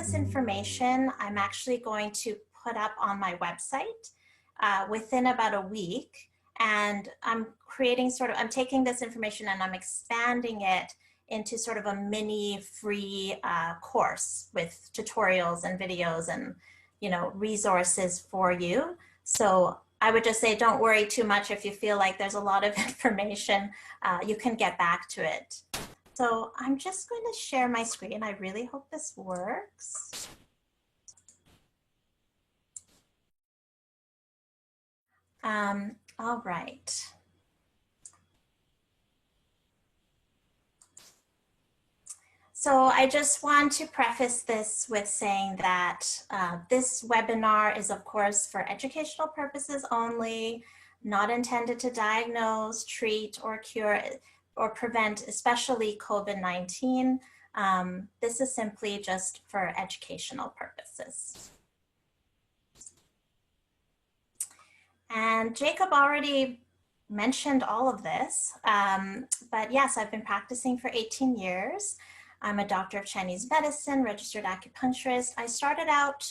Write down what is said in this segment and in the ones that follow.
this information I'm actually going to put up on my website within about a week. And I'm I'm taking this information and I'm expanding it into sort of a mini free course with tutorials and videos and, you know, resources for you. So I would just say, don't worry too much if you feel like there's a lot of information. You can get back to it. So I'm just going to share my screen. I really hope this works. All right. So I just want to preface this with saying that this webinar is, of course, for educational purposes only, not intended to diagnose, treat, or cure, or prevent, especially COVID-19. This is simply just for educational purposes. And Jacob already mentioned all of this, but yes, I've been practicing for 18 years. I'm a doctor of Chinese medicine, registered acupuncturist. I started out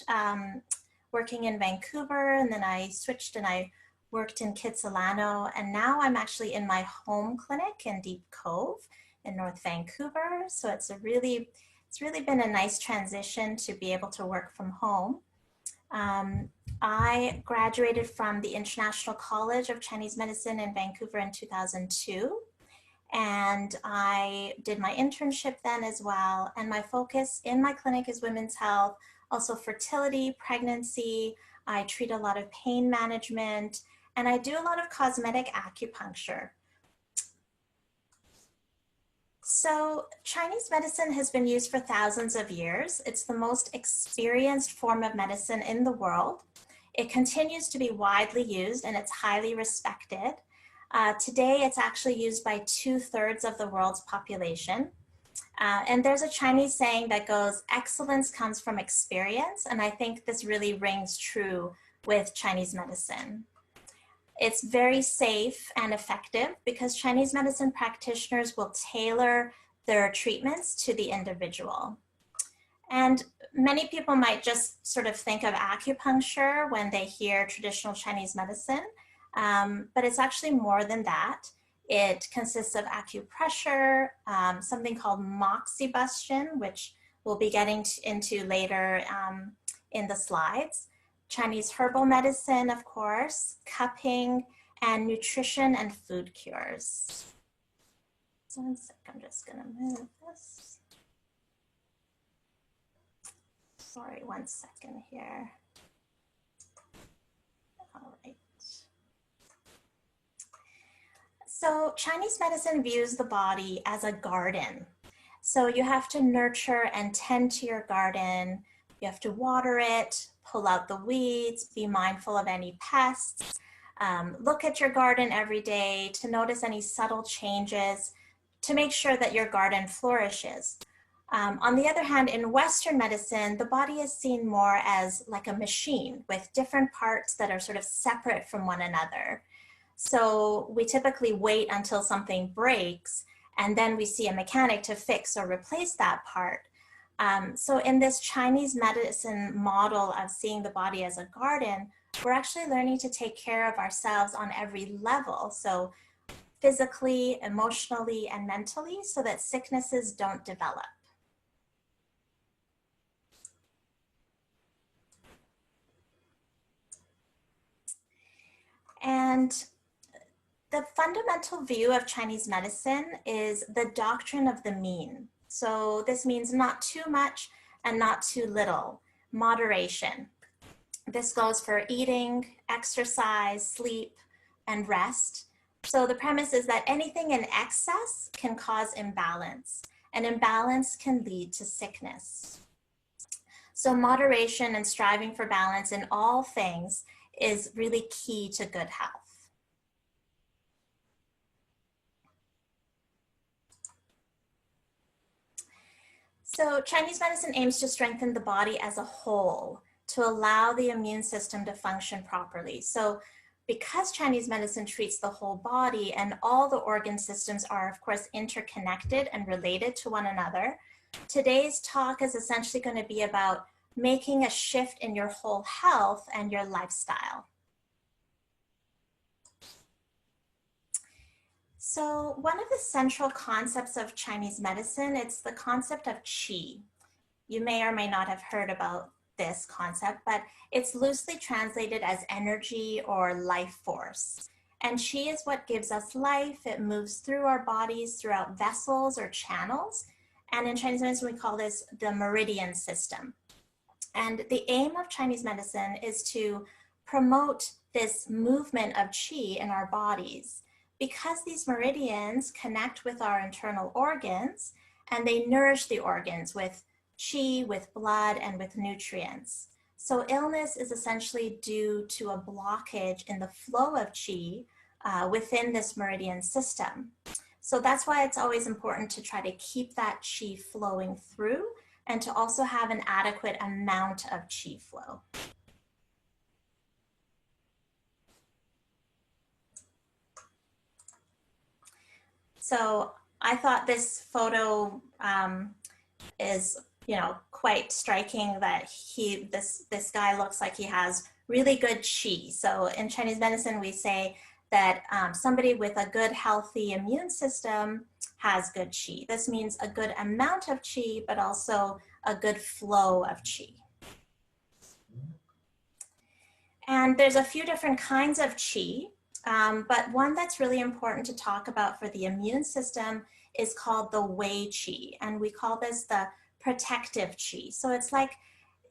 working in Vancouver, and then I switched and I worked in Kitsilano, and now I'm actually in my home clinic in Deep Cove in North Vancouver. So it's really been a nice transition to be able to work from home. I graduated from the International College of Chinese Medicine in Vancouver in 2002. And I did my internship then as well. And my focus in my clinic is women's health, also fertility, pregnancy. I treat a lot of pain management, and I do a lot of cosmetic acupuncture. So Chinese medicine has been used for thousands of years. It's the most experienced form of medicine in the world. It continues to be widely used and it's highly respected. Today, it's actually used by 2/3 of the world's population. And there's a Chinese saying that goes, excellence comes from experience. And I think this really rings true with Chinese medicine. It's very safe and effective because Chinese medicine practitioners will tailor their treatments to the individual. And many people might just sort of think of acupuncture when they hear traditional Chinese medicine. But it's actually more than that. It consists of acupressure, something called moxibustion, which we'll be getting into later in the slides, Chinese herbal medicine, of course, cupping, and nutrition and food cures. One sec, I'm just gonna move this. Sorry, 1 second here. All right. So Chinese medicine views the body as a garden. So you have to nurture and tend to your garden. You have to water it, pull out the weeds, be mindful of any pests, look at your garden every day to notice any subtle changes to make sure that your garden flourishes. On the other hand, in Western medicine, the body is seen more as like a machine with different parts that are sort of separate from one another. So we typically wait until something breaks and then we see a mechanic to fix or replace that part. So in this Chinese medicine model of seeing the body as a garden, we're actually learning to take care of ourselves on every level. So physically, emotionally, and mentally, so that sicknesses don't develop. And the fundamental view of Chinese medicine is the doctrine of the mean. So this means not too much and not too little, moderation. This goes for eating, exercise, sleep, and rest. So the premise is that anything in excess can cause imbalance, and imbalance can lead to sickness. So moderation and striving for balance in all things is really key to good health. So Chinese medicine aims to strengthen the body as a whole to allow the immune system to function properly. So because Chinese medicine treats the whole body and all the organ systems are of course interconnected and related to one another, today's talk is essentially going to be about making a shift in your whole health and your lifestyle. So one of the central concepts of Chinese medicine, it's the concept of qi. You may or may not have heard about this concept, but it's loosely translated as energy or life force. And qi is what gives us life. It moves through our bodies, throughout vessels or channels. And in Chinese medicine, we call this the meridian system. And the aim of Chinese medicine is to promote this movement of qi in our bodies, because these meridians connect with our internal organs and they nourish the organs with qi, with blood, and with nutrients. So illness is essentially due to a blockage in the flow of qi within this meridian system. So that's why it's always important to try to keep that qi flowing through and to also have an adequate amount of qi flow. So I thought this photo is, quite striking, that this guy looks like he has really good qi. So in Chinese medicine, we say that somebody with a good, healthy immune system has good qi. This means a good amount of qi, but also a good flow of qi. And there's a few different kinds of qi. But one that's really important to talk about for the immune system is called the Wei qi, and we call this the protective qi. So it's like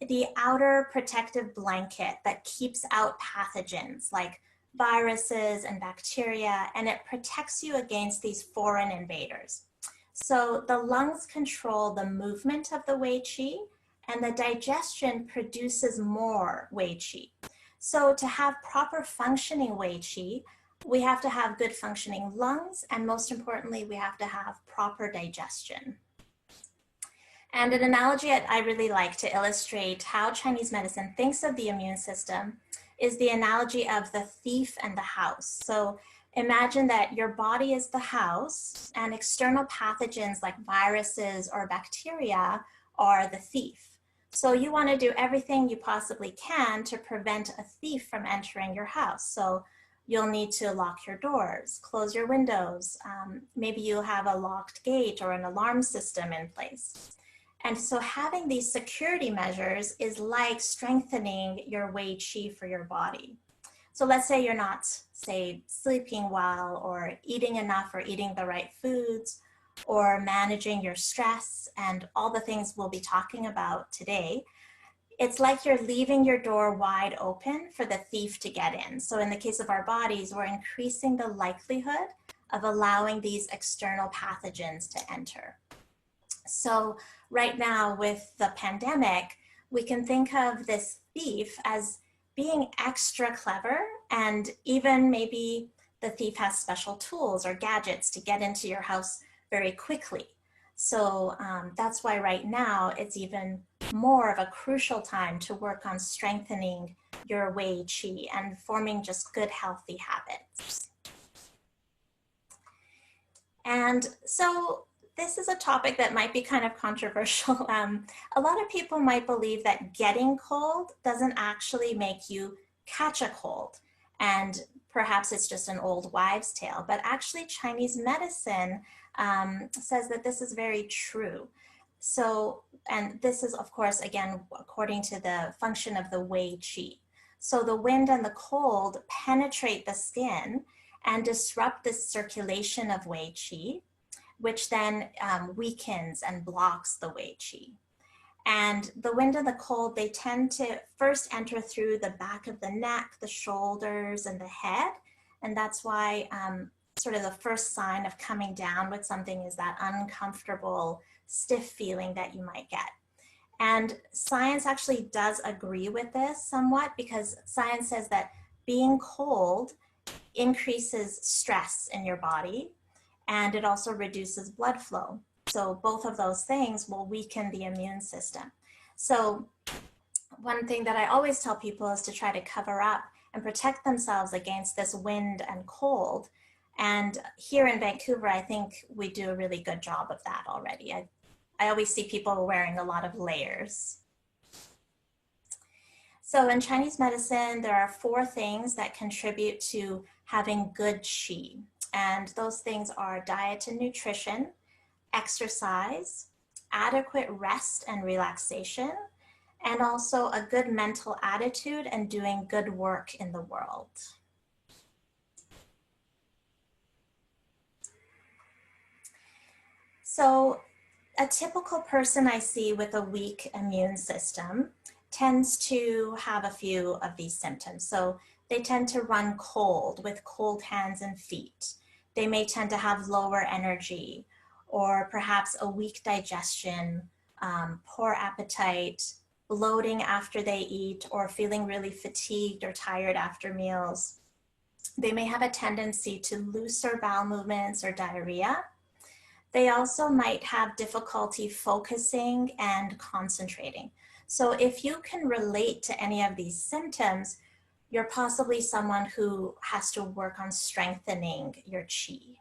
the outer protective blanket that keeps out pathogens like viruses and bacteria, and it protects you against these foreign invaders. So the lungs control the movement of the Wei qi, and the digestion produces more Wei qi. So to have proper functioning Wei qi, we have to have good functioning lungs, and most importantly, we have to have proper digestion. And an analogy I really like to illustrate how Chinese medicine thinks of the immune system is the analogy of the thief and the house. So imagine that your body is the house and external pathogens like viruses or bacteria are the thief. So you want to do everything you possibly can to prevent a thief from entering your house. So you'll need to lock your doors, close your windows. Maybe you'll have a locked gate or an alarm system in place. And so having these security measures is like strengthening your Wei qi for your body. So let's say you're not, say, sleeping well or eating enough or eating the right foods, or managing your stress and all the things we'll be talking about today. It's like you're leaving your door wide open for the thief to get in. So in the case of our bodies, we're increasing the likelihood of allowing these external pathogens to enter. So right now with the pandemic, we can think of this thief as being extra clever, and even maybe the thief has special tools or gadgets to get into your house very quickly. So that's why right now it's even more of a crucial time to work on strengthening your Wei qi and forming just good, healthy habits. And so this is a topic that might be kind of controversial. A lot of people might believe that getting cold doesn't actually make you catch a cold. And perhaps it's just an old wives' tale, but actually Chinese medicine says that this is very true. So, and this is of course, again, according to the function of the Wei qi. So the wind and the cold penetrate the skin and disrupt the circulation of Wei qi, which then weakens and blocks the Wei qi. And the wind and the cold, they tend to first enter through the back of the neck, the shoulders, and the head. And that's why sort of the first sign of coming down with something is that uncomfortable, stiff feeling that you might get. And science actually does agree with this somewhat, because science says that being cold increases stress in your body, and it also reduces blood flow. So both of those things will weaken the immune system. So one thing that I always tell people is to try to cover up and protect themselves against this wind and cold. And here in Vancouver, I think we do a really good job of that already. I always see people wearing a lot of layers. So in Chinese medicine, there are 4 things that contribute to having good qi. And those things are diet and nutrition, exercise, adequate rest and relaxation, and also a good mental attitude and doing good work in the world. So a typical person I see with a weak immune system tends to have a few of these symptoms. So they tend to run cold with cold hands and feet. They may tend to have lower energy or perhaps a weak digestion, poor appetite, bloating after they eat, or feeling really fatigued or tired after meals. They may have a tendency to looser bowel movements or diarrhea. They also might have difficulty focusing and concentrating. So if you can relate to any of these symptoms, you're possibly someone who has to work on strengthening your qi.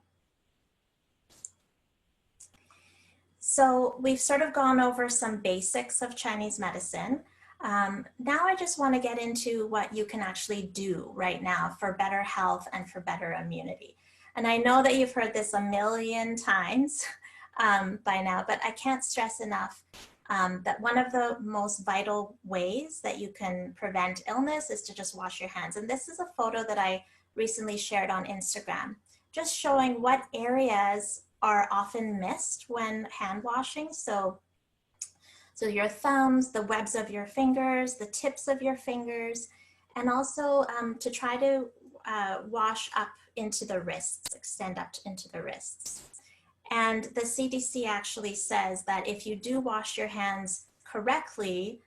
So we've sort of gone over some basics of Chinese medicine. Now I just want to get into what you can actually do right now for better health and for better immunity. And I know that you've heard this a million times by now, but I can't stress enough that one of the most vital ways that you can prevent illness is to just wash your hands. And this is a photo that I recently shared on Instagram, just showing what areas are often missed when hand washing. So your thumbs, the webs of your fingers, the tips of your fingers, and also to try to wash up into the wrists, extend up into the wrists. And the CDC actually says that if you do wash your hands correctly,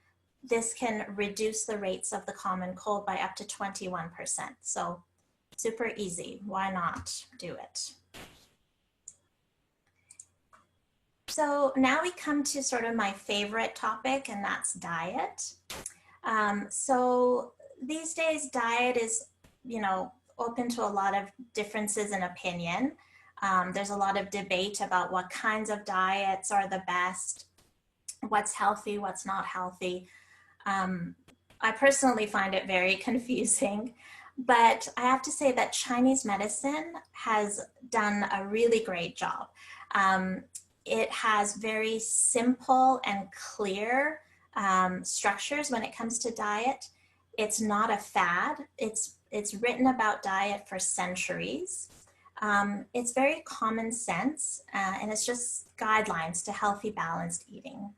this can reduce the rates of the common cold by up to 21%. So super easy, why not do it? So now we come to sort of my favorite topic, and that's diet. So these days, diet is, open to a lot of differences in opinion. There's a lot of debate about what kinds of diets are the best, what's healthy, what's not healthy. I personally find it very confusing, but I have to say that Chinese medicine has done a really great job. It has very simple and clear structures when it comes to diet. It's not a fad. It's written about diet for centuries. It's very common sense, and it's just guidelines to healthy, balanced eating.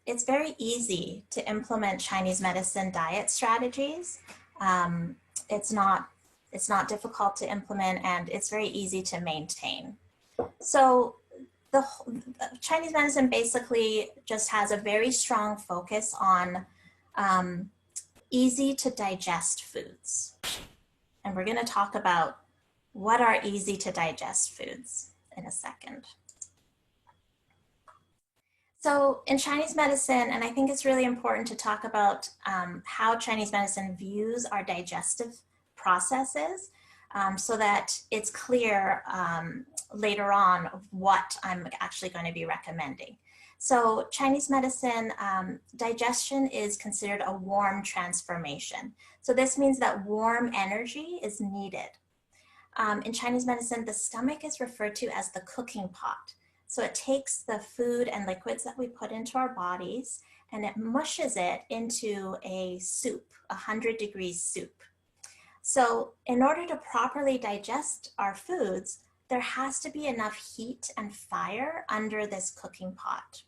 It's very easy to implement Chinese medicine diet strategies. It's not difficult to implement, and it's very easy to maintain. So the Chinese medicine basically just has a very strong focus on easy to digest foods. And we're going to talk about what are easy to digest foods in a second. So in Chinese medicine, and I think it's really important to talk about how Chinese medicine views our digestive processes so that it's clear later on what I'm actually going to be recommending. So Chinese medicine, digestion is considered a warm transformation. So this means that warm energy is needed. In Chinese medicine, the stomach is referred to as the cooking pot. So it takes the food and liquids that we put into our bodies and it mushes it into a soup, 100-degree soup. So in order to properly digest our foods, there has to be enough heat and fire under this cooking pot.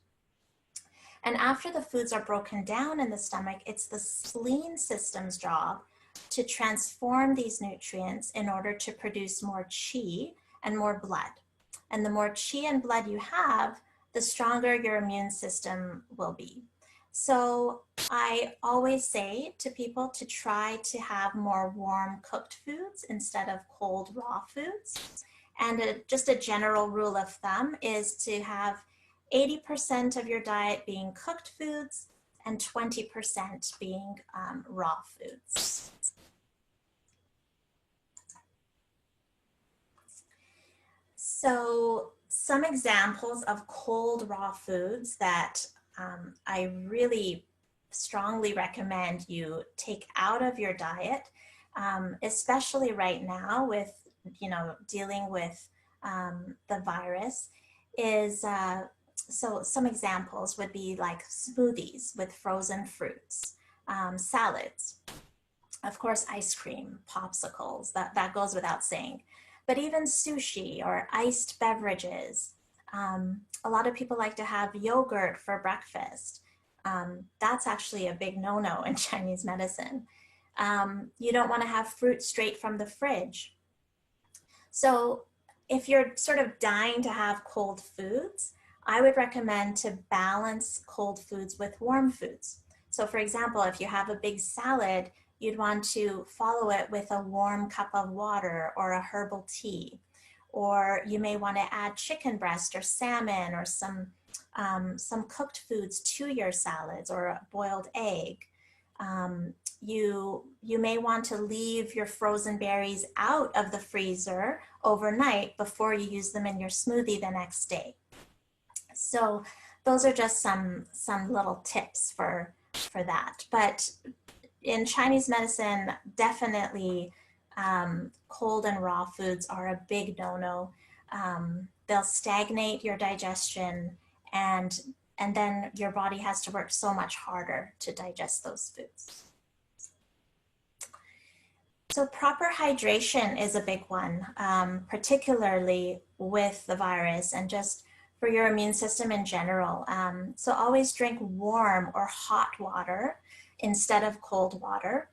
And after the foods are broken down in the stomach, it's the spleen system's job to transform these nutrients in order to produce more qi and more blood. And the more qi and blood you have, the stronger your immune system will be. So I always say to people to try to have more warm cooked foods instead of cold raw foods. And just a general rule of thumb is to have 80% of your diet being cooked foods and 20% being raw foods. So some examples of cold raw foods that I really strongly recommend you take out of your diet, especially right now with, dealing with the virus, is so some examples would be like smoothies with frozen fruits, salads, of course, ice cream, popsicles, that goes without saying. But even sushi or iced beverages. A lot of people like to have yogurt for breakfast. That's actually a big no-no in Chinese medicine. You don't want to have fruit straight from the fridge. So if you're sort of dying to have cold foods, I would recommend to balance cold foods with warm foods. So for example, if you have a big salad, you'd want to follow it with a warm cup of water or a herbal tea. Or you may want to add chicken breast or salmon or some cooked foods to your salads, or a boiled egg. You may want to leave your frozen berries out of the freezer overnight before you use them in your smoothie the next day. So those are just some little tips for that. But in Chinese medicine, definitely cold and raw foods are a big no-no. They'll stagnate your digestion, and then your body has to work so much harder to digest those foods. So proper hydration is a big one, particularly with the virus and just for your immune system in general. So always drink warm or hot water instead of cold water.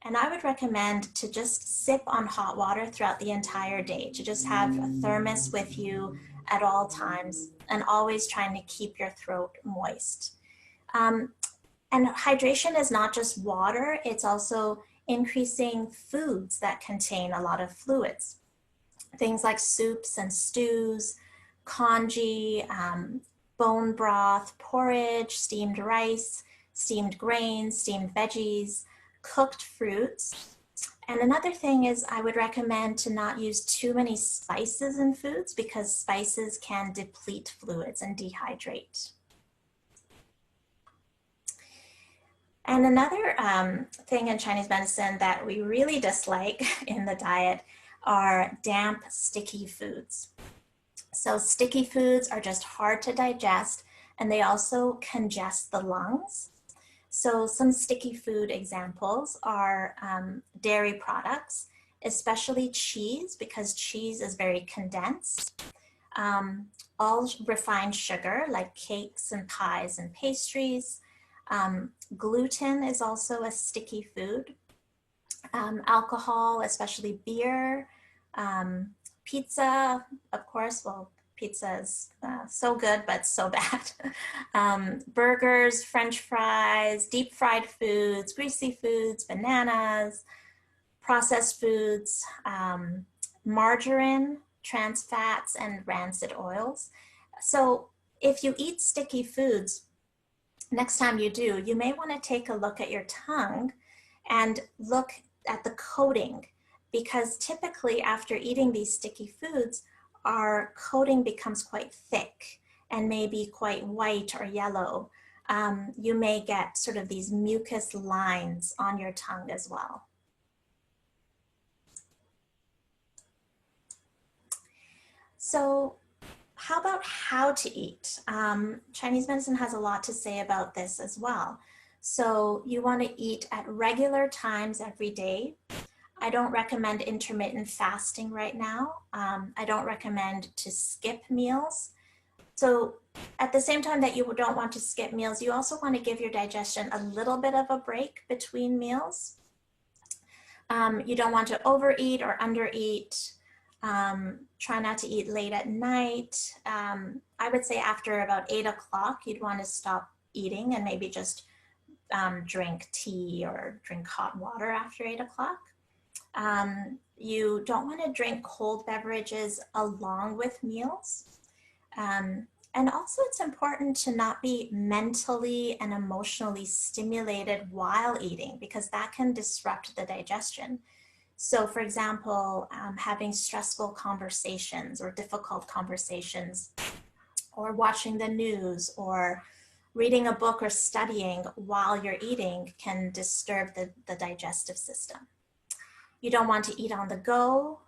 And I would recommend to just sip on hot water throughout the entire day, to just have a thermos with you at all times and always trying to keep your throat moist. And hydration is not just water, it's also increasing foods that contain a lot of fluids. Things like soups and stews, congee, bone broth, porridge, steamed rice, steamed grains, steamed veggies, cooked fruits. And another thing is I would recommend to not use too many spices in foods, because spices can deplete fluids and dehydrate. And another thing in Chinese medicine that we really dislike in the diet are damp, sticky foods. So sticky foods are just hard to digest, and they also congest the lungs. So some sticky food examples are dairy products, especially cheese, because cheese is very condensed. All refined sugar, like cakes and pies and pastries. Gluten is also a sticky food. Alcohol, especially beer. Pizza, of course, well, pizza is so good, but so bad. Burgers, French fries, deep fried foods, greasy foods, bananas, processed foods, margarine, trans fats, and rancid oils. So if you eat sticky foods, next time you do, you may want to take a look at your tongue and look at the coating, because typically after eating these sticky foods, our coating becomes quite thick and maybe quite white or yellow. You may get sort of these mucus lines on your tongue as well. So how about how to eat? Chinese medicine has a lot to say about this as well. So you want to eat at regular times every day. I don't recommend intermittent fasting right now. I don't recommend to skip meals. So at the same time that you don't want to skip meals, you also want to give your digestion a little bit of a break between meals. You don't want to overeat or undereat. Try not to eat late at night. I would say after about 8 o'clock, you'd want to stop eating and maybe just drink tea or drink hot water after 8 o'clock. You don't want to drink cold beverages along with meals. And also it's important to not be mentally and emotionally stimulated while eating, because that can disrupt the digestion. So for example, having stressful conversations or difficult conversations, or watching the news, or reading a book or studying while you're eating can disturb the digestive system. You don't want to eat on the go.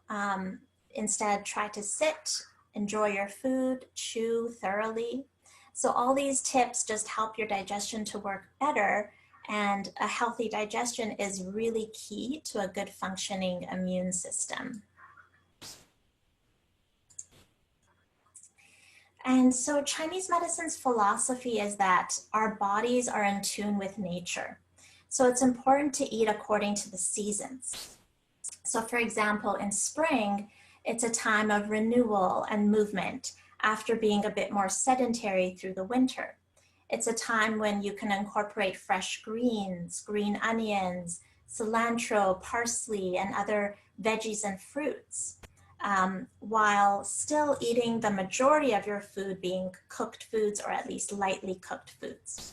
Instead, try to sit, enjoy your food, chew thoroughly. So all these tips just help your digestion to work better, and a healthy digestion is really key to a good functioning immune system. And so Chinese medicine's philosophy is that our bodies are in tune with nature. So it's important to eat according to the seasons. So for example, in spring, it's a time of renewal and movement after being a bit more sedentary through the winter. It's a time when you can incorporate fresh greens, green onions, cilantro, parsley, and other veggies and fruits, while still eating the majority of your food being cooked foods, or at least lightly cooked foods.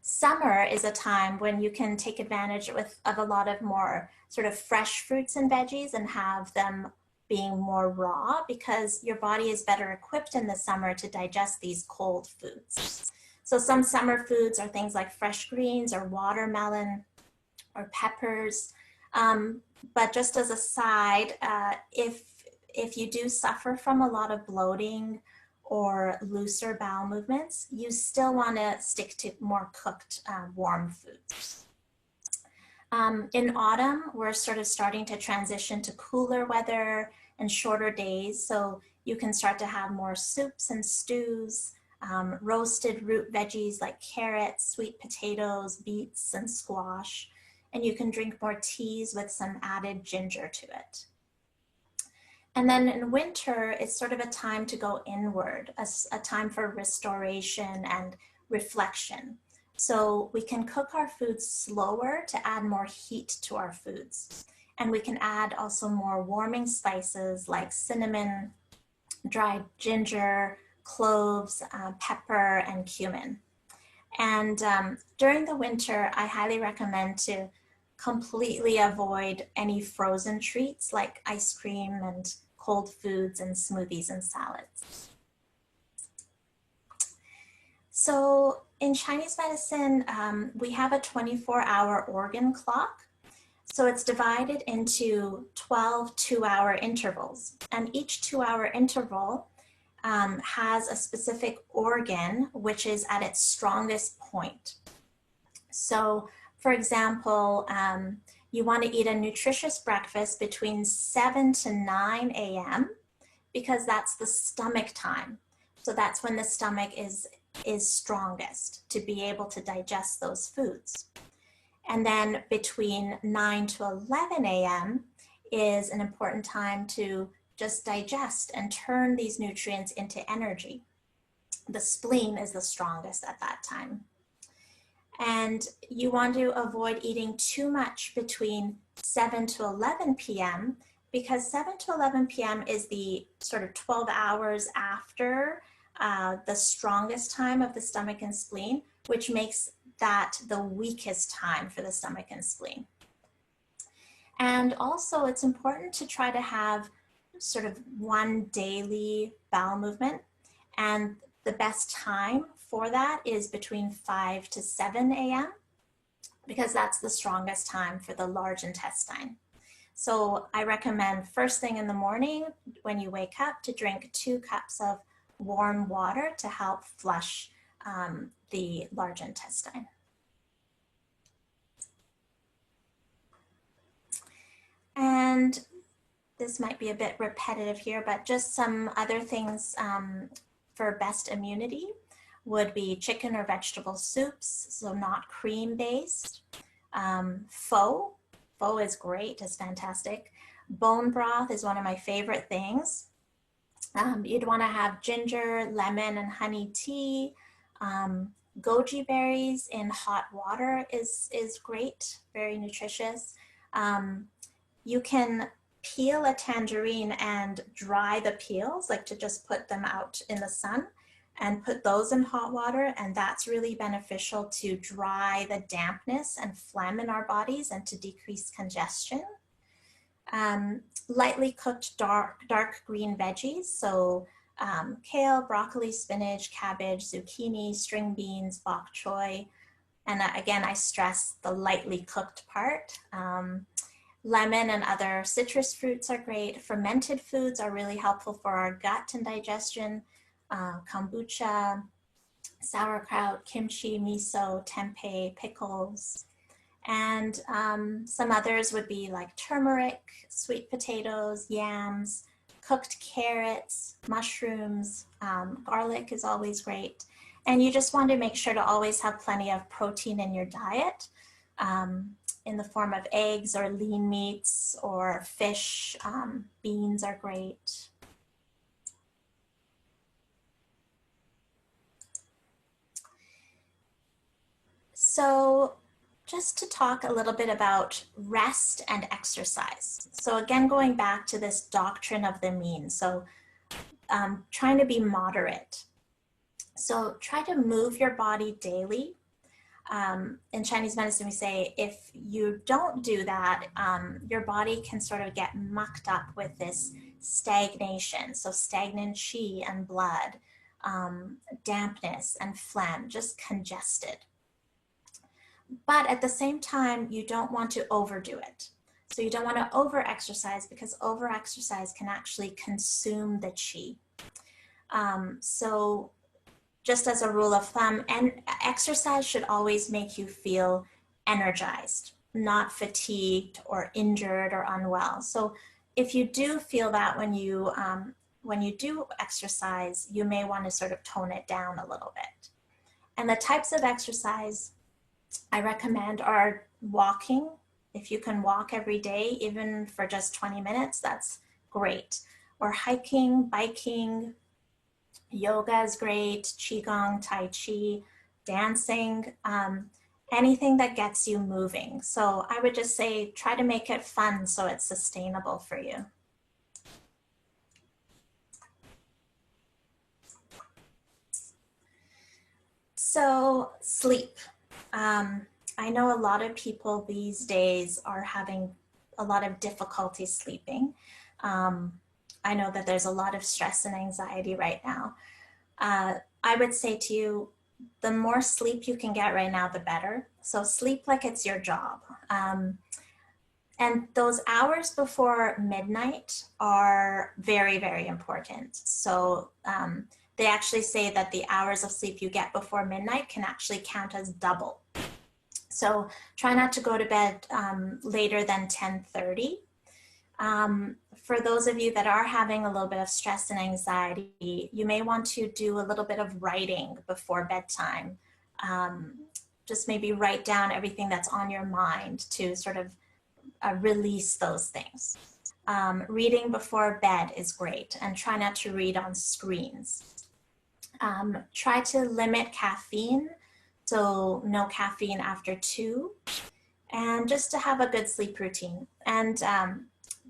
Summer is a time when you can take advantage of a lot of more sort of fresh fruits and veggies and have them being more raw, because your body is better equipped in the summer to digest these cold foods. So some summer foods are things like fresh greens or watermelon or peppers. But just as a side, if you do suffer from a lot of bloating or looser bowel movements, you still want to stick to more cooked, warm foods. In autumn, we're sort of starting to transition to cooler weather and shorter days, so you can start to have more soups and stews, roasted root veggies like carrots, sweet potatoes, beets, and squash, and you can drink more teas with some added ginger to it. And then in winter, it's sort of a time to go inward, a time for restoration and reflection. So we can cook our foods slower to add more heat to our foods. And we can add also more warming spices like cinnamon, dried ginger, cloves, pepper, and cumin. And during the winter, I highly recommend to completely avoid any frozen treats like ice cream and cold foods and smoothies and salads. So in Chinese medicine, we have a 24-hour organ clock. So it's divided into 12 two-hour intervals. And each 2-hour interval has a specific organ which is at its strongest point. So for example, you want to eat a nutritious breakfast between 7 to 9 a.m. because that's the stomach time. So that's when the stomach is strongest to be able to digest those foods. And then between 9 to 11 a.m. is an important time to just digest and turn these nutrients into energy. The spleen is the strongest at that time. And you want to avoid eating too much between 7 to 11 p.m. because 7 to 11 p.m. is the sort of 12 hours after the strongest time of the stomach and spleen, which makes that the weakest time for the stomach and spleen. And also it's important to try to have sort of one daily bowel movement, and the best time for that is between 5 to 7 a.m. because that's the strongest time for the large intestine. So I recommend first thing in the morning when you wake up to drink 2 cups of warm water to help flush the large intestine. And this might be a bit repetitive here, but just some other things for best immunity would be chicken or vegetable soups, so not cream-based. Pho is great, it's fantastic. Bone broth is one of my favorite things. You'd want to have ginger, lemon, and honey tea. Goji berries in hot water is great, very nutritious. You can peel a tangerine and dry the peels, like to just put them out in the sun and put those in hot water, and that's really beneficial to dry the dampness and phlegm in our bodies and to decrease congestion. Lightly cooked dark green veggies, so kale, broccoli, spinach, cabbage, zucchini, string beans, bok choy. And again, I stress the lightly cooked part. Lemon and other citrus fruits are great. Fermented foods are really helpful for our gut and digestion. Kombucha, sauerkraut, kimchi, miso, tempeh, pickles. And some others would be like turmeric, sweet potatoes, yams, cooked carrots, mushrooms, garlic is always great. And you just want to make sure to always have plenty of protein in your diet in the form of eggs or lean meats or fish. Beans are great. So just to talk a little bit about rest and exercise. So again, going back to this doctrine of the mean. So trying to be moderate. So try to move your body daily. In Chinese medicine, we say if you don't do that, your body can sort of get mucked up with this stagnation. So stagnant qi and blood, dampness and phlegm, just congested. But at the same time, you don't want to overdo it. So you don't want to over-exercise because over-exercise can actually consume the qi. So just as a rule of thumb, and exercise should always make you feel energized, not fatigued or injured or unwell. So if you do feel that when you do exercise, you may want to sort of tone it down a little bit. And the types of exercise I recommend are walking. If you can walk every day, even for just 20 minutes, that's great. Or hiking, biking, yoga is great, qigong, tai chi, dancing, anything that gets you moving. So I would just say try to make it fun so it's sustainable for you. So sleep. I know a lot of people these days are having a lot of difficulty sleeping. I know that there's a lot of stress and anxiety right now. I would say to you, the more sleep you can get right now, the better. So sleep like it's your job. And those hours before midnight are very, very important. So they actually say that the hours of sleep you get before midnight can actually count as double. So try not to go to bed later than 10:30. For those of you that are having a little bit of stress and anxiety, you may want to do a little bit of writing before bedtime. Just maybe write down everything that's on your mind to sort of release those things. Reading before bed is great, and try not to read on screens. Try to limit caffeine, so no caffeine after 2, and just to have a good sleep routine. And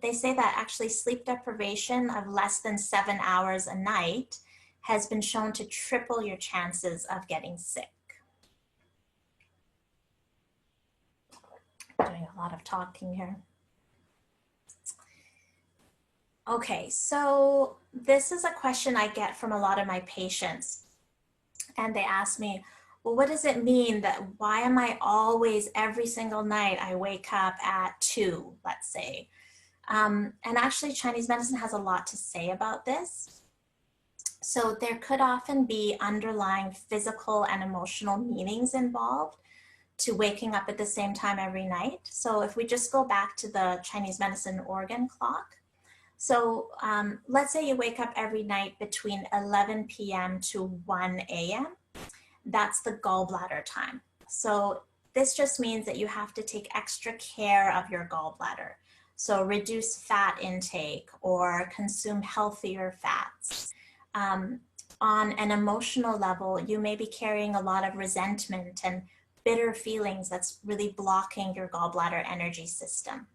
they say that actually sleep deprivation of less than 7 hours a night has been shown to triple your chances of getting sick. I'm doing a lot of talking here. Okay, so this is a question I get from a lot of my patients. And they ask me, well, what does it mean that why am I always, every single night, I wake up at 2, let's say? And actually Chinese medicine has a lot to say about this. So there could often be underlying physical and emotional meanings involved to waking up at the same time every night. So if we just go back to the Chinese medicine organ clock, so let's say you wake up every night between 11 p.m. to 1 a.m. That's the gallbladder time. So this just means that you have to take extra care of your gallbladder. So reduce fat intake or consume healthier fats. On an emotional level, you may be carrying a lot of resentment and bitter feelings that's really blocking your gallbladder energy system.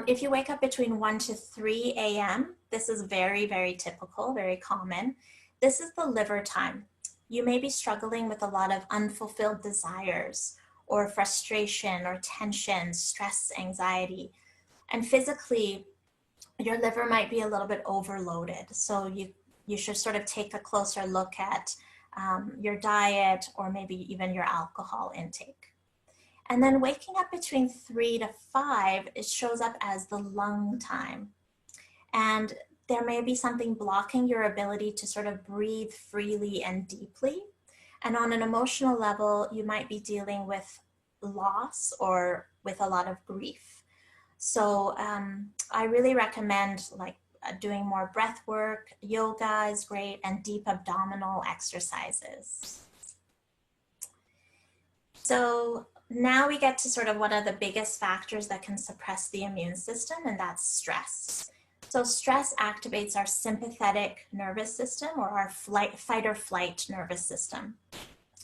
If you wake up between 1 to 3 a.m., this is very, very typical, very common. This is the liver time. You may be struggling with a lot of unfulfilled desires or frustration or tension, stress, anxiety. And physically, your liver might be a little bit overloaded. So you should sort of take a closer look at your diet or maybe even your alcohol intake. And then waking up between 3 to 5, it shows up as the lung time. And there may be something blocking your ability to sort of breathe freely and deeply. And on an emotional level, you might be dealing with loss or with a lot of grief. So I really recommend doing more breath work. Yoga is great, and deep abdominal exercises. So now we get to sort of one of the biggest factors that can suppress the immune system, and that's stress. So stress activates our sympathetic nervous system, or our fight or flight nervous system.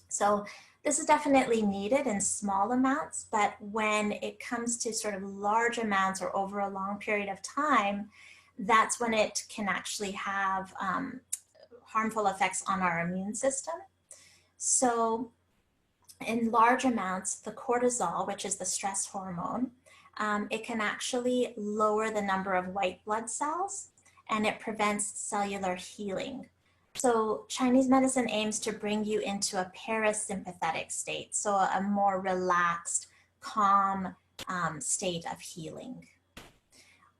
So this is definitely needed in small amounts, but when it comes to sort of large amounts or over a long period of time, that's when it can actually have harmful effects on our immune system. So in large amounts, the cortisol, which is the stress hormone, it can actually lower the number of white blood cells, and it prevents cellular healing. So Chinese medicine aims to bring you into a parasympathetic state, so a more relaxed, calm state of healing.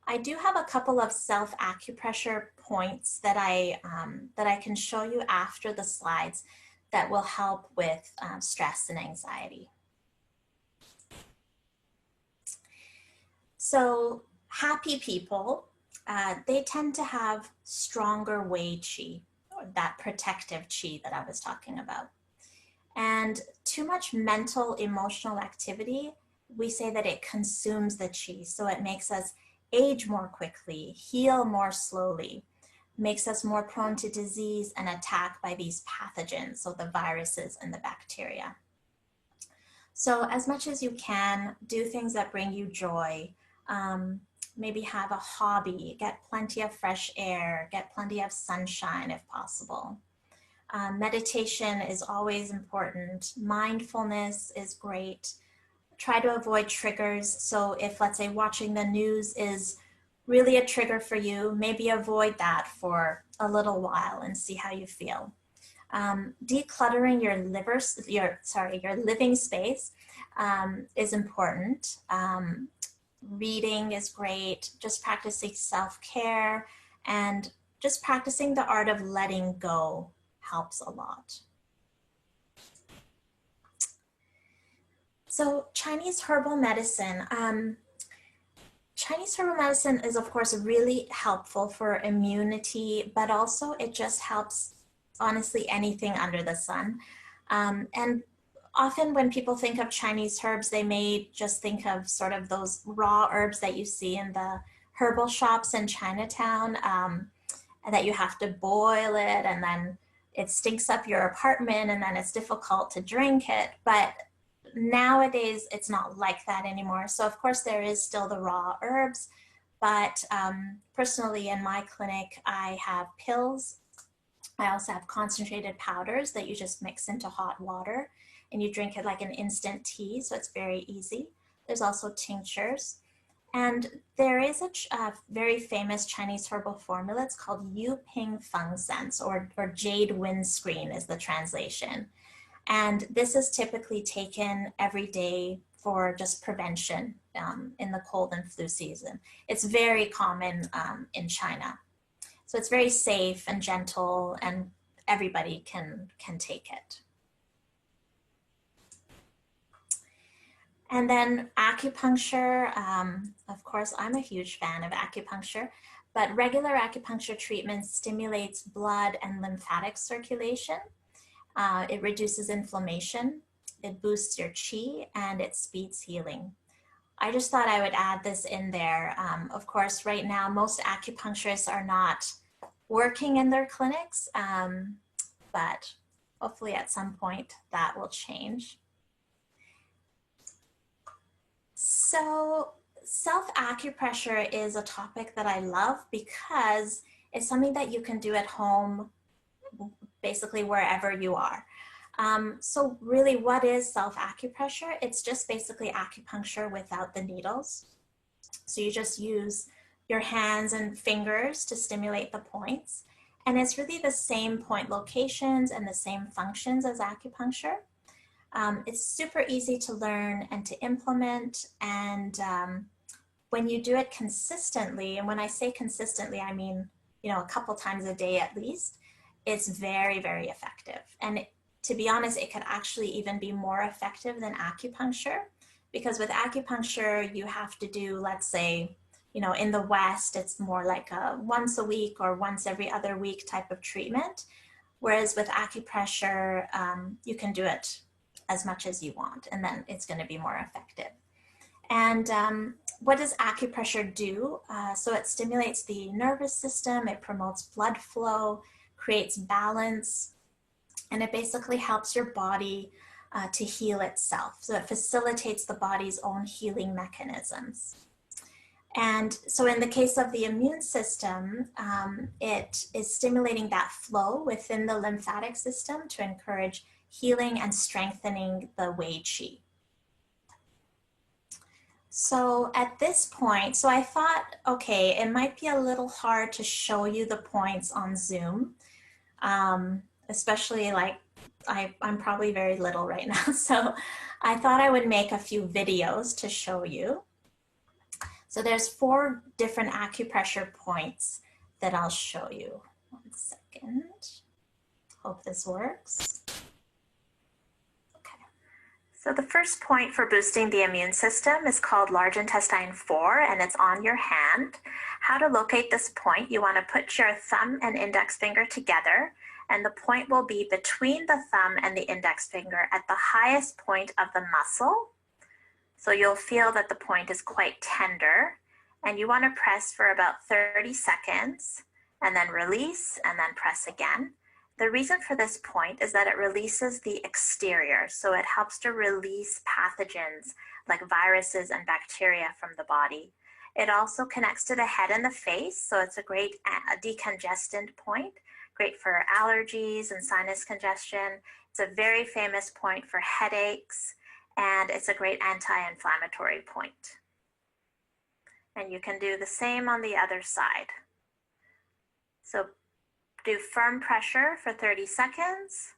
I do have a couple of self-acupressure points that I can show you after the slides that will help with stress and anxiety. So happy people, they tend to have stronger Wei Qi, or that protective Qi that I was talking about. And too much mental, emotional activity, we say that it consumes the Qi. So it makes us age more quickly, heal more slowly, makes us more prone to disease and attack by these pathogens, so the viruses and the bacteria. So as much as you can, do things that bring you joy. Maybe have a hobby, get plenty of fresh air, get plenty of sunshine if possible. Meditation is always important. Mindfulness is great. Try to avoid triggers. So if, let's say, watching the news is really a trigger for you, maybe avoid that for a little while and see how you feel. Decluttering your living space is important. Reading is great, just practicing self-care and just practicing the art of letting go helps a lot. So Chinese herbal medicine. Chinese herbal medicine is, of course, really helpful for immunity, but also it just helps, honestly, anything under the sun. And often when people think of Chinese herbs, they may just think of sort of those raw herbs that you see in the herbal shops in Chinatown, and that you have to boil it and then it stinks up your apartment and then it's difficult to drink it. But nowadays, it's not like that anymore. So of course there is still the raw herbs, but personally in my clinic, I have pills. I also have concentrated powders that you just mix into hot water and you drink it like an instant tea, so it's very easy. There's also tinctures. And there is a very famous Chinese herbal formula. It's called Yu Ping Feng Sense, or Jade Windscreen is the translation. And this is typically taken every day for just prevention in the cold and flu season. It's very common in China. So it's very safe and gentle and everybody can take it. And then acupuncture, of course, I'm a huge fan of acupuncture, but regular acupuncture treatment stimulates blood and lymphatic circulation. It reduces inflammation, it boosts your qi, and it speeds healing. I just thought I would add this in there. Of course, right now, most acupuncturists are not working in their clinics, but hopefully at some point that will change. So self-acupressure is a topic that I love because it's something that you can do at home, basically wherever you are. So really, what is self-acupressure? It's just basically acupuncture without the needles. So you just use your hands and fingers to stimulate the points. And it's really the same point locations and the same functions as acupuncture. It's super easy to learn and to implement. And when you do it consistently, and when I say consistently, I mean, a couple times a day at least, it's very, very effective. And to be honest, it could actually even be more effective than acupuncture, because with acupuncture, you have to do, let's say, in the West, it's more like a once a week or once every other week type of treatment. Whereas with acupressure, you can do it as much as you want, and then it's going to be more effective. And what does acupressure do? So it stimulates the nervous system, it promotes blood flow, creates balance, and it basically helps your body to heal itself. So it facilitates the body's own healing mechanisms. And so in the case of the immune system, it is stimulating that flow within the lymphatic system to encourage healing and strengthening the Wei Qi. So at this point, so I thought, okay, it might be a little hard to show you the points on Zoom, especially like I'm probably very little right now. So I thought I would make a few videos to show you. So there's 4 different acupressure points that I'll show you. 1 second. Hope this works. Okay. So the first point for boosting the immune system is called large intestine 4, and it's on your hand. How to locate this point? You want to put your thumb and index finger together, and the point will be between the thumb and the index finger at the highest point of the muscle. So you'll feel that the point is quite tender, and you want to press for about 30 seconds and then release and then press again. The reason for this point is that it releases the exterior, so it helps to release pathogens like viruses and bacteria from the body. It also connects to the head and the face, so it's a great decongestant point, great for allergies and sinus congestion. It's a very famous point for headaches, and it's a great anti-inflammatory point. And you can do the same on the other side. So do firm pressure for 30 seconds,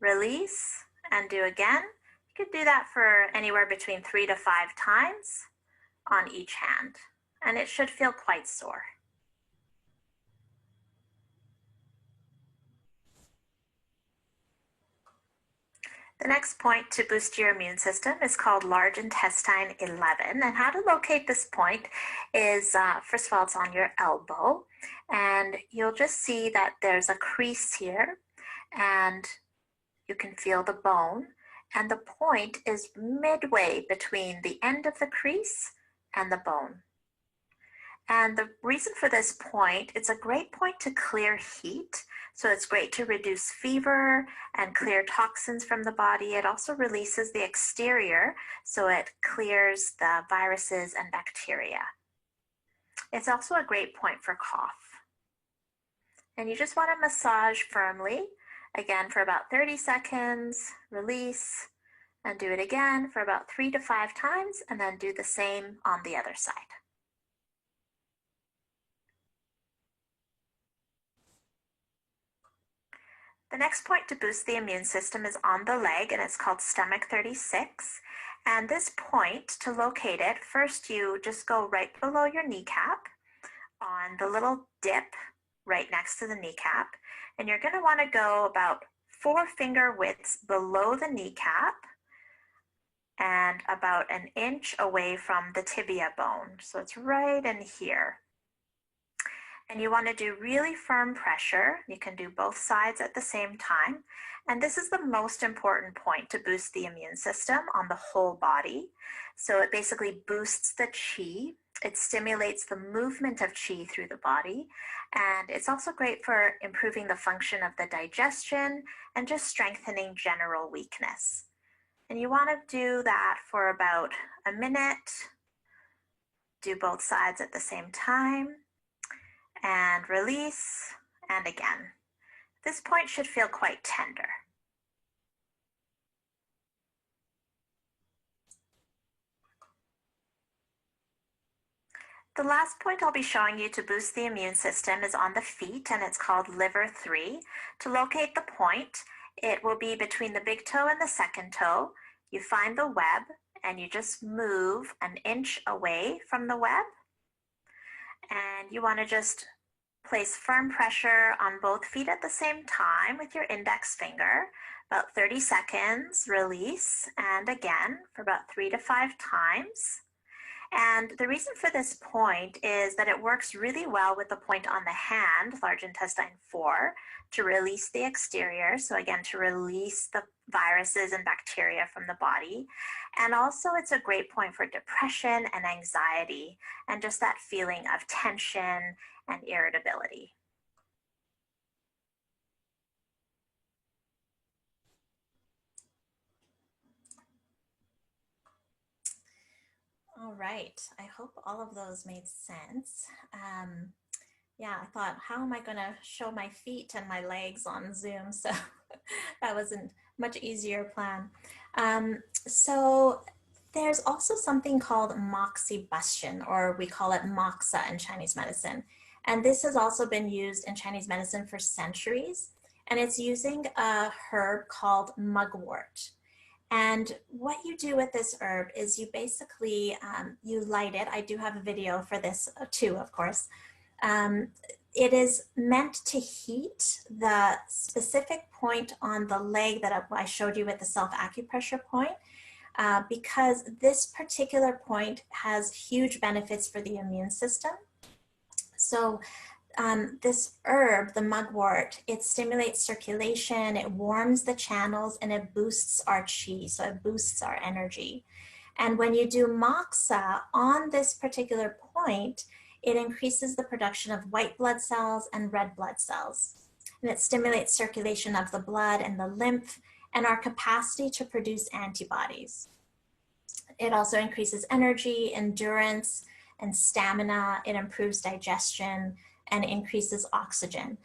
release, and do again. You could do that for anywhere between 3 to 5 times on each hand, and it should feel quite sore. The next point to boost your immune system is called large intestine 11. And how to locate this point is, first of all, it's on your elbow. And you'll just see that there's a crease here, and you can feel the bone. And the point is midway between the end of the crease and the bone. And the reason for this point, it's a great point to clear heat. So it's great to reduce fever and clear toxins from the body. It also releases the exterior, so it clears the viruses and bacteria. It's also a great point for cough. And you just want to massage firmly, again for about 30 seconds, release, and do it again for about 3 to 5 times, and then do the same on the other side. The next point to boost the immune system is on the leg, and it's called stomach 36. And this point, to locate it, first you just go right below your kneecap on the little dip right next to the kneecap. And you're going to want to go about 4 finger widths below the kneecap and about 1 inch away from the tibia bone. So it's right in here. And you want to do really firm pressure. You can do both sides at the same time. And this is the most important point to boost the immune system on the whole body. So it basically boosts the qi. It stimulates the movement of qi through the body. And it's also great for improving the function of the digestion and just strengthening general weakness. And you want to do that for about 1 minute. Do both sides at the same time. And release, and again. This point should feel quite tender. The last point I'll be showing you to boost the immune system is on the feet, and it's called liver 3. To locate the point, it will be between the big toe and the second toe. You find the web, and you just move an inch away from the web. And you want to just place firm pressure on both feet at the same time with your index finger. About 30 seconds, release, and again for about 3 to 5 times. And the reason for this point is that it works really well with the point on the hand, large intestine 4, to release the exterior. So again, to release the viruses and bacteria from the body. And also it's a great point for depression and anxiety and just that feeling of tension and irritability. All right, I hope all of those made sense. Yeah, I thought, how am I going to show my feet and my legs on Zoom? So that was a much easier plan. So there's also something called moxibustion, or we call it moxa in Chinese medicine. And this has also been used in Chinese medicine for centuries. And it's using a herb called mugwort. And what you do with this herb is you basically, you light it. I do have a video for this too, of course. It is meant to heat the specific point on the leg that I showed you with the self-acupressure point, because this particular point has huge benefits for the immune system. So this herb, the mugwort, it stimulates circulation, it warms the channels, and it boosts our qi, so it boosts our energy. And when you do moxa on this particular point, it increases the production of white blood cells and red blood cells. And it stimulates circulation of the blood and the lymph and our capacity to produce antibodies. It also increases energy, endurance, and stamina. It improves digestion and increases oxygen.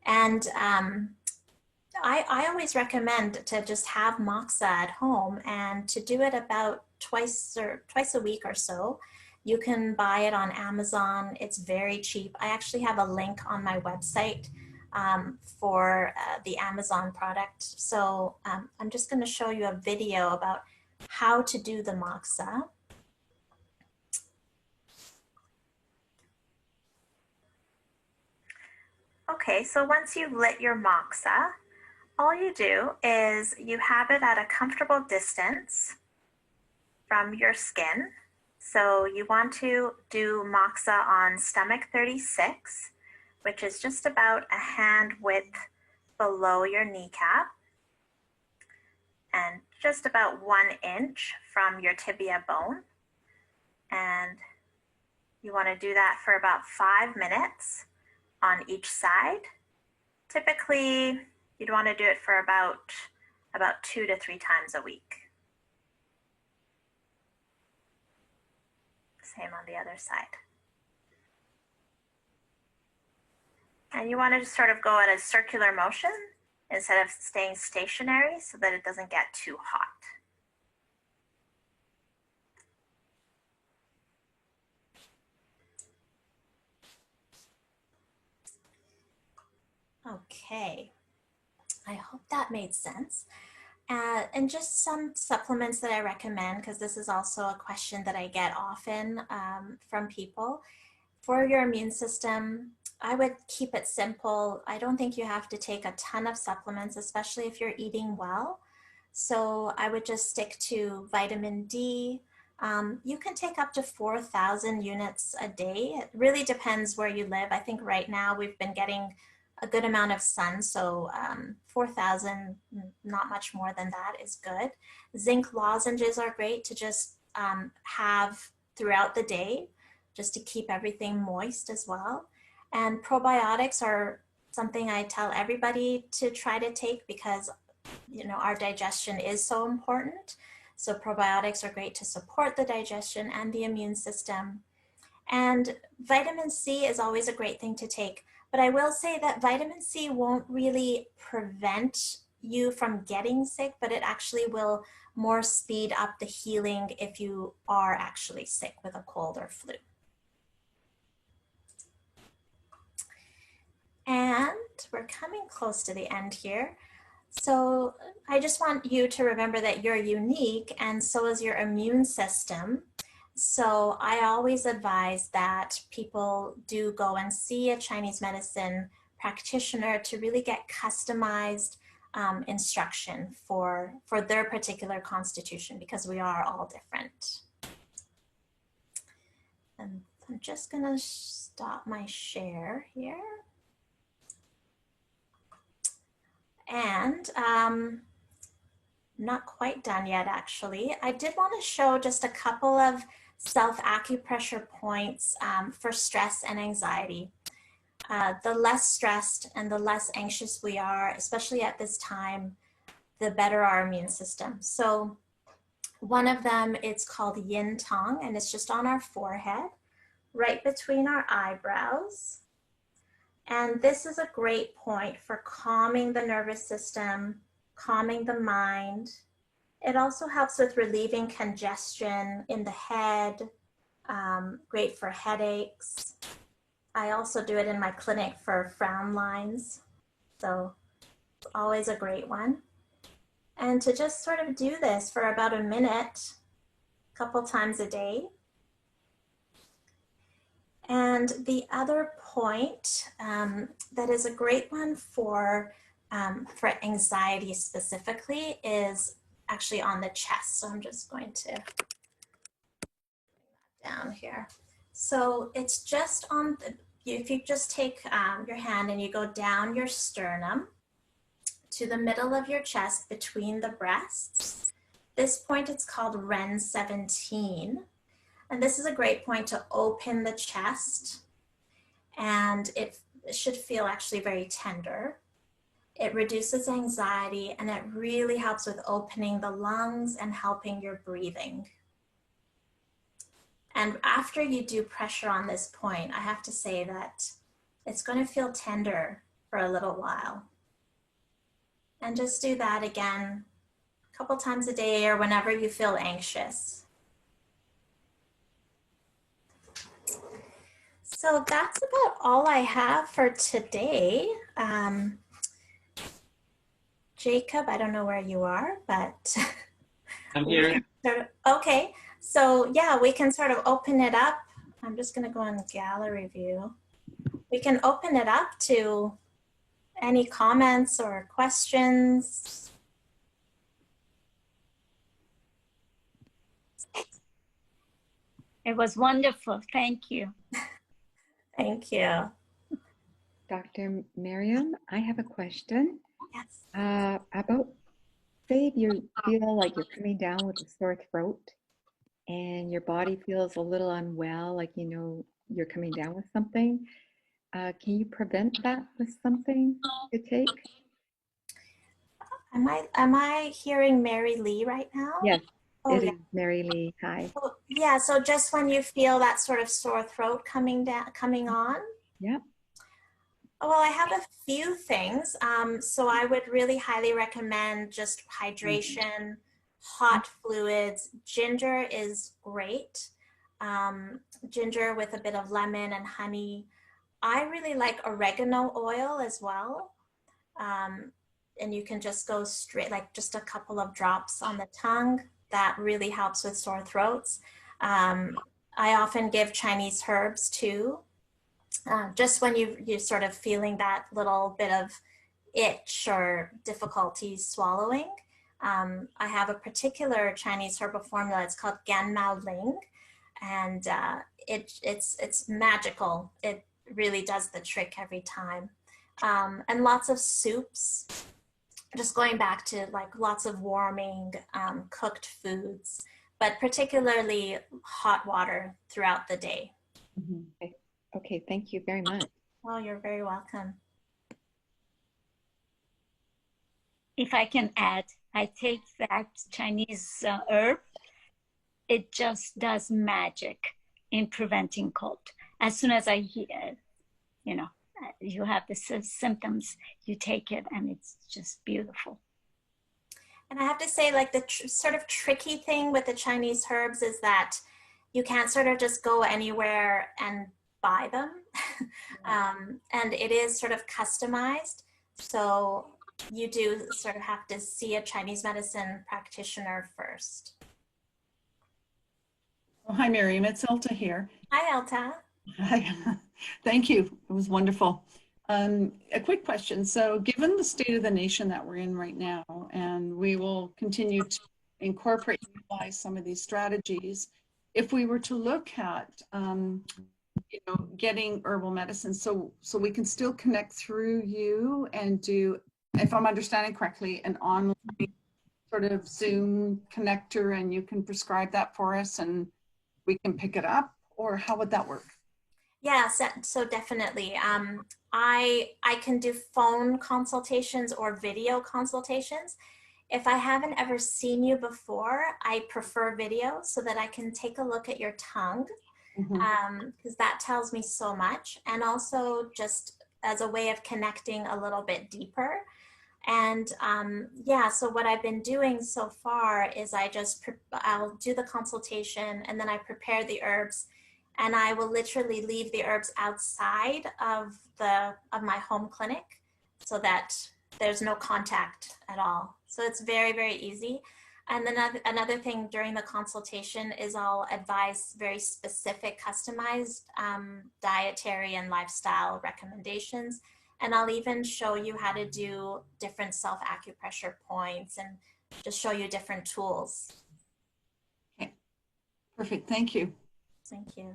And I always recommend to just have moxa at home and to do it about twice a week or so. You can buy it on Amazon. It's very cheap. I actually have a link on my website for the Amazon product. So I'm just going to show you a video about how to do the moxa. Okay, so once you've lit your moxa, all you do is you have it at a comfortable distance from your skin. So you want to do moxa on stomach 36, which is just about a hand width below your kneecap and just about 1 inch from your tibia bone. And you want to do that for about 5 minutes on each side. Typically, you'd want to do it for about 2 to 3 times a week. Same on the other side. And you want to just sort of go at a circular motion instead of staying stationary so that it doesn't get too hot. Okay, I hope that made sense. And just some supplements that I recommend, because this is also a question that I get often from people. For your immune system, I would keep it simple. I don't think you have to take a ton of supplements, especially if you're eating well. So I would just stick to vitamin D. You can take up to 4,000 units a day. It really depends where you live. I think right now we've been getting a good amount of sun, so 4,000, not much more than that is good. Zinc lozenges are great to just have throughout the day, just to keep everything moist as well. And probiotics are something I tell everybody to try to take because, you know, our digestion is so important. So probiotics are great to support the digestion and the immune system. And vitamin C is always a great thing to take. But I will say that vitamin C won't really prevent you from getting sick, but it actually will more speed up the healing if you are actually sick with a cold or flu. And we're coming close to the end here. So I just want you to remember that you're unique and so is your immune system. So I always advise that people do go and see a Chinese medicine practitioner to really get customized instruction for their particular constitution, because we are all different. And I'm just gonna stop my share here. And not quite done yet, actually. I did want to show just a couple of self-acupressure points for stress and anxiety. The less stressed and the less anxious we are, especially at this time, the better our immune system. So one of them, it's called Yin Tong, and it's just on our forehead, right between our eyebrows. And this is a great point for calming the nervous system, calming the mind. It also helps with relieving congestion in the head, great for headaches. I also do it in my clinic for frown lines, so it's always a great one. And to just sort of do this for about a minute, a couple times a day. And the other point that is a great one for anxiety specifically is actually on the chest. So I'm just going to bring that down here. So it's just on the, if you just take your hand and you go down your sternum to the middle of your chest between the breasts. This point, it's called Ren 17. And this is a great point to open the chest, and it should feel actually very tender. It reduces anxiety, and it really helps with opening the lungs and helping your breathing. And after you do pressure on this point, I have to say that it's going to feel tender for a little while. And just do that again a couple times a day or whenever you feel anxious. So that's about all I have for today. Jacob, I don't know where you are, but I'm here. Okay, so yeah, we can sort of open it up. I'm just going to go on gallery view. We can open it up to any comments or questions. It was wonderful. Thank you. Thank you. Dr. Maryam, I have a question. Yes. About, say if you feel like you're coming down with a sore throat and your body feels a little unwell, like you know you're coming down with something, can you prevent that with something to take? Am I hearing Mary Lee right now? Yes, oh, it yeah. is Mary Lee. Hi. Oh, yeah, so just when you feel that sort of sore throat coming on? Yeah. Well, I have a few things. So I would really highly recommend just hydration, hot fluids. Ginger is great. Ginger with a bit of lemon and honey. I really like oregano oil as well. And you can just go straight, like just a couple of drops on the tongue. That really helps with sore throats. I often give Chinese herbs too. Just when you're sort of feeling that little bit of itch or difficulty swallowing. I have a particular Chinese herbal formula. It's called Gan Mao Ling, and it's magical. It really does the trick every time. And lots of soups. Just going back to like lots of warming, cooked foods, but particularly hot water throughout the day. Mm-hmm. Okay, thank you very much. Oh, you're very welcome. If I can add, I take that Chinese herb. It just does magic in preventing cold. As soon as I hear, you know, you have the symptoms, you take it and it's just beautiful. And I have to say, like the sort of tricky thing with the Chinese herbs is that you can't sort of just go anywhere and buy them. And it is sort of customized. So you do sort of have to see a Chinese medicine practitioner first. Oh, hi, Maryam. It's Elta here. Hi, Elta. Hi. Thank you. It was wonderful. A quick question. So given the state of the nation that we're in right now, and we will continue to incorporate and utilize some of these strategies, if we were to look at getting herbal medicine, so we can still connect through you and do, if I'm understanding correctly, an online sort of Zoom connector, and you can prescribe that for us and we can pick it up, or how would that work? Yeah, so definitely. I can do phone consultations or video consultations. If I haven't ever seen you before, I prefer video so that I can take a look at your tongue, because that tells me so much. And also just as a way of connecting a little bit deeper. And yeah, so what I've been doing so far is I'll do the consultation and then I prepare the herbs, and I will literally leave the herbs outside of my home clinic so that there's no contact at all. So it's very, very easy. And then another thing during the consultation is I'll advise very specific customized dietary and lifestyle recommendations. And I'll even show you how to do different self-acupressure points and just show you different tools. Okay, perfect. Thank you. Thank you.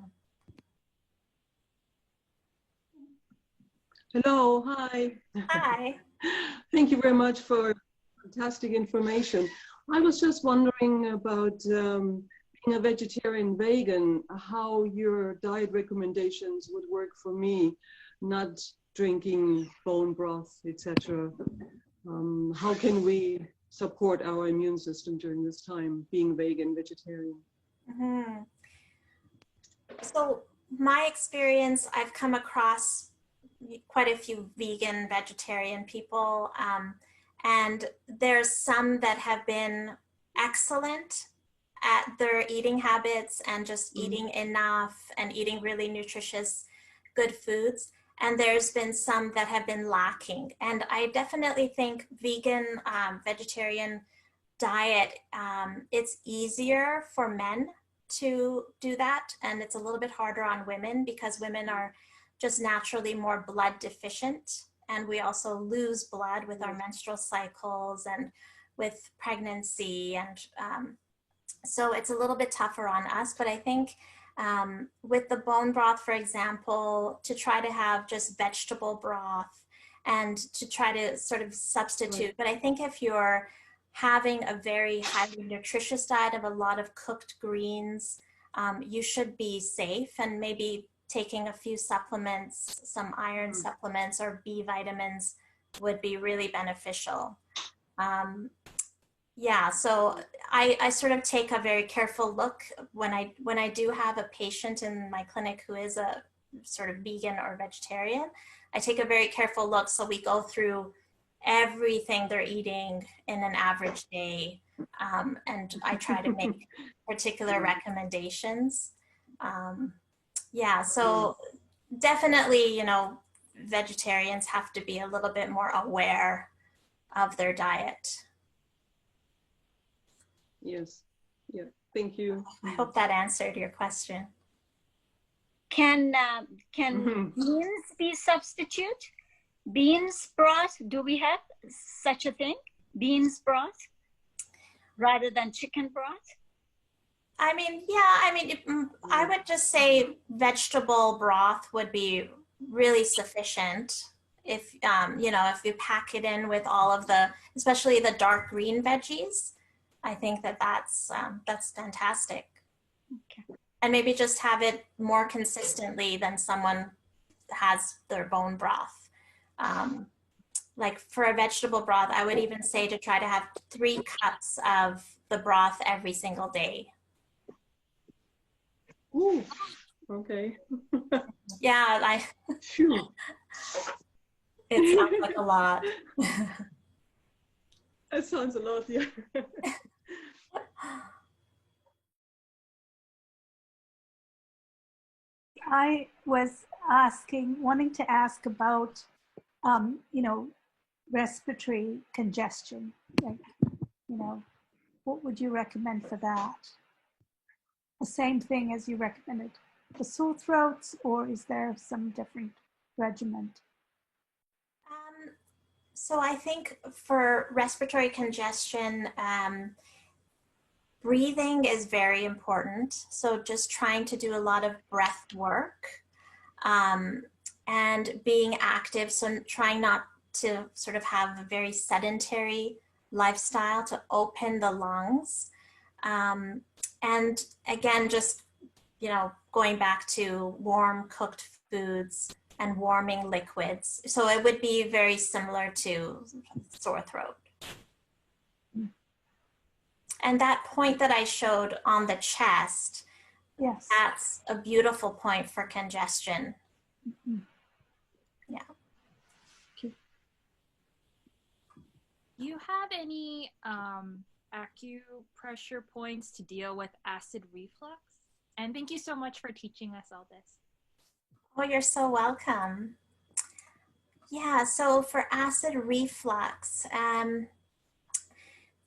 Hello, hi. Hi. Thank you very much for fantastic information. I was just wondering about being a vegetarian vegan, how your diet recommendations would work for me, not drinking bone broth, etc. How can we support our immune system during this time, being vegan, vegetarian? So my experience, I've come across quite a few vegan, vegetarian people, and there's some that have been excellent at their eating habits and just eating enough and eating really nutritious, good foods. And there's been some that have been lacking. And I definitely think vegan, vegetarian diet, it's easier for men to do that. And it's a little bit harder on women because women are just naturally more blood deficient. And we also lose blood with our menstrual cycles and with pregnancy. And so it's a little bit tougher on us. But I think with the bone broth, for example, to try to have just vegetable broth and to try to sort of substitute. But I think if you're having a very highly nutritious diet of a lot of cooked greens, you should be safe, and maybe taking a few supplements, some iron supplements or B vitamins would be really beneficial. Yeah, so I sort of take a very careful look when I do have a patient in my clinic who is a sort of vegan or vegetarian. I take a very careful look, so we go through everything they're eating in an average day, and I try to make particular recommendations. Yeah, so definitely, you know, vegetarians have to be a little bit more aware of their diet. Yes, yeah, thank you. I hope that answered your question. Can beans be substitute? Beans broth, do we have such a thing? Beans broth rather than chicken broth? I mean, yeah, I mean, I would just say vegetable broth would be really sufficient if, you know, if you pack it in with all of the, especially the dark green veggies. I think that's fantastic. Okay. And maybe just have it more consistently than someone has their bone broth. Like for a vegetable broth, I would even say to try to have 3 cups of the broth every single day. Ooh, okay. Yeah, Phew. it sounds like a lot. That sounds a lot, yeah. I was wanting to ask about, you know, respiratory congestion. Like, you know, what would you recommend for that? The same thing as you recommended for sore throats, or is there some different regimen? Um, so I think for respiratory congestion, breathing is very important. So just trying to do a lot of breath work, um, and being active. So trying not to sort of have a very sedentary lifestyle to open the lungs. And again, just, you know, going back to warm cooked foods and warming liquids. So it would be very similar to sore throat. And that point that I showed on the chest, Yes. that's a beautiful point for congestion. Mhm. Yeah. Do you have any acupressure points to deal with acid reflux? And thank you so much for teaching us all this. Oh, you're so welcome. Yeah, so for acid reflux,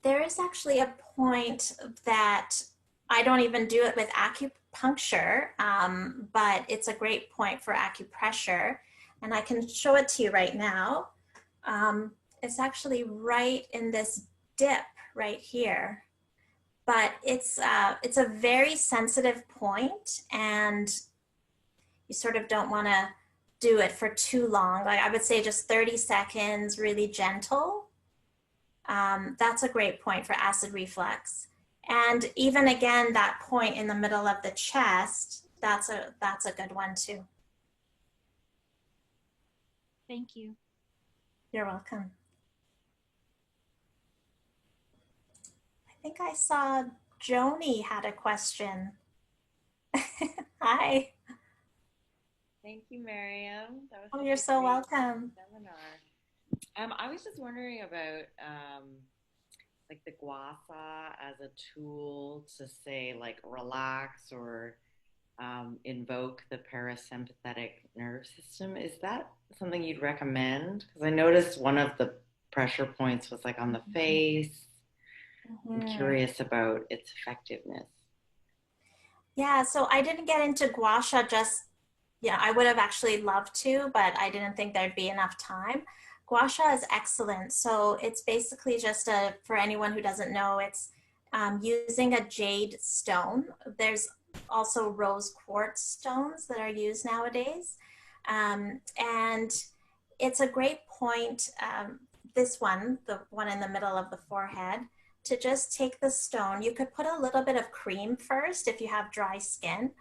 there is actually a point that I don't even do it with acupuncture, but it's a great point for acupressure. And I can show it to you right now. It's actually right in this dip right here. But it's a very sensitive point, and you sort of don't want to do it for too long. Like I would say just 30 seconds, really gentle. That's a great point for acid reflux. And even again, that point in the middle of the chest, that's a good one too. Thank you. You're welcome. I think I saw Joni had a question. Hi. Thank you, Maryam. That was Oh, such you're a so great welcome. seminar. I was just wondering about like the gua sha as a tool to say like relax or invoke the parasympathetic nerve system. Is that something you'd recommend? Because I noticed one of the pressure points was like on the face. I'm curious about its effectiveness. Yeah, so I didn't get into gua sha just, yeah, I would have actually loved to, but I didn't think there'd be enough time. Gua sha is excellent. So it's basically just for anyone who doesn't know, it's using a jade stone. There's also rose quartz stones that are used nowadays. And it's a great point, this one, the one in the middle of the forehead, to just take the stone. You could put a little bit of cream first if you have dry skin,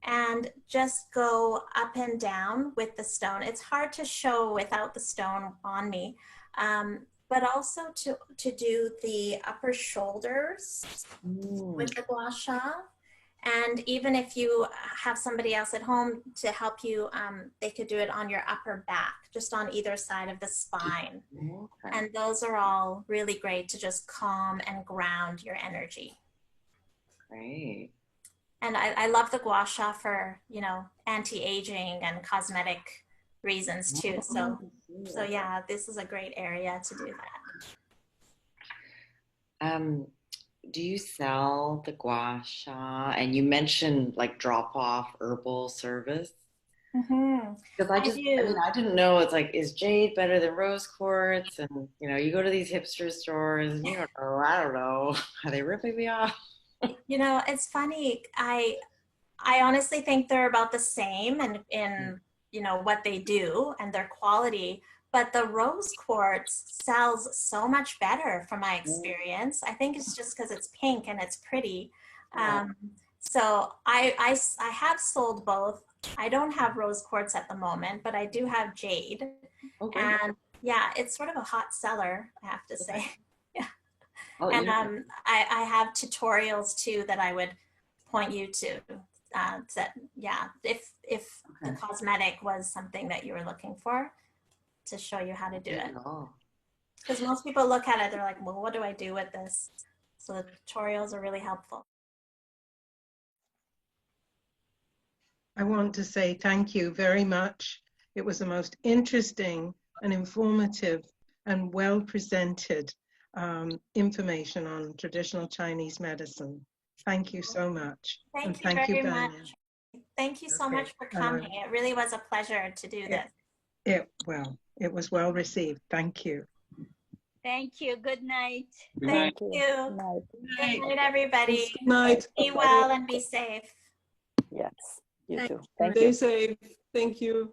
and just go up and down with the stone. It's hard to show without the stone on me, but also to do the upper shoulders with the gua sha. And even if you have somebody else at home to help you, they could do it on your upper back, just on either side of the spine. Okay. And those are all really great to just calm and ground your energy. Great. And I love the gua sha for, you know, anti-aging and cosmetic reasons too. So yeah, this is a great area to do that. Do you sell the gua sha? And you mentioned like drop off herbal service. Because I mean, I didn't know. It's like, is jade better than rose quartz? And you know, you go to these hipster stores, and you don't know. I don't know. Are they ripping me off? You know, it's funny. I honestly think they're about the same in you know what they do and their quality, but the rose quartz sells so much better from my experience. I think it's just because it's pink and it's pretty. So I have sold both. I don't have rose quartz at the moment, but I do have jade. Okay. And yeah, it's sort of a hot seller, I have to say. Yeah. Oh, And yeah. I have tutorials too that I would point you to. That yeah, if the cosmetic was something that you were looking for, to show you how to do it. Because most people look at it, they're like, well, what do I do with this? So the tutorials are really helpful. I want to say thank you very much. It was the most interesting and informative and well presented information on traditional Chinese medicine. Thank you so much. And Thank you thank you, very Banya. much. Thank you so Okay, much for coming. It really was a pleasure to do this. It was well received. Thank you. Thank you. Good night. Good night. Thank you. Good night. Good night, everybody. Good night. Be well and be safe. Yes, you too. Stay safe. Thank you.